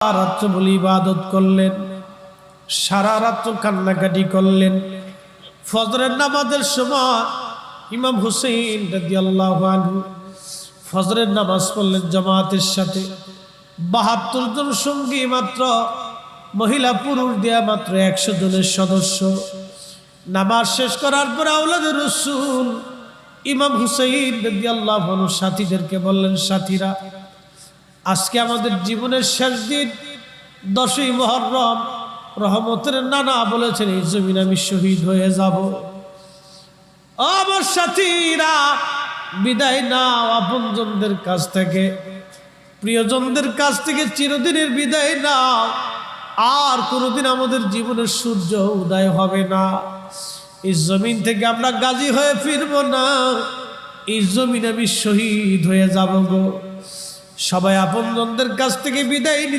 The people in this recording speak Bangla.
রাত্র বলে ইবাদত করলেন, সারা রাত্র কান্নাকাটি করলেন। ফজরের নামাজের সময় ইমাম হুসেইন রাদিয়াল্লাহু আনহু ফজরের নামাজ পড়লেন জামাতের সাথে। ৭২ জন সঙ্গী, মাত্র মহিলা পুরুষ দেয়া মাত্র ১০০ জনের সদস্য। নামাজ শেষ করার পর আওলাদে রাসূল ইমাম হুসেইন রাদিয়াল্লাহু আনহু সাথীদেরকে বললেন, সাথীরা, আজকে আমাদের জীবনের শেষ দিন, ১০ই মুহররম। রহমতের নানা বলেছেন এই জমিনে আমি শহীদ হয়ে যাব। আমার সাথীরা, বিদায় নাও আপনজনদের কাছ থেকে, প্রিয়জনদের কাছ থেকে চিরদিনের বিদায় নাও। আর কোনোদিন আমাদের জীবনের সূর্য উদয় হবে না। এই জমিন থেকে আমরা গাজী হয়ে ফিরব না, এই জমিনে আমি শহীদ হয়ে যাব গো। সবাই আপনজনদের কাছ থেকে বিদায় নিতে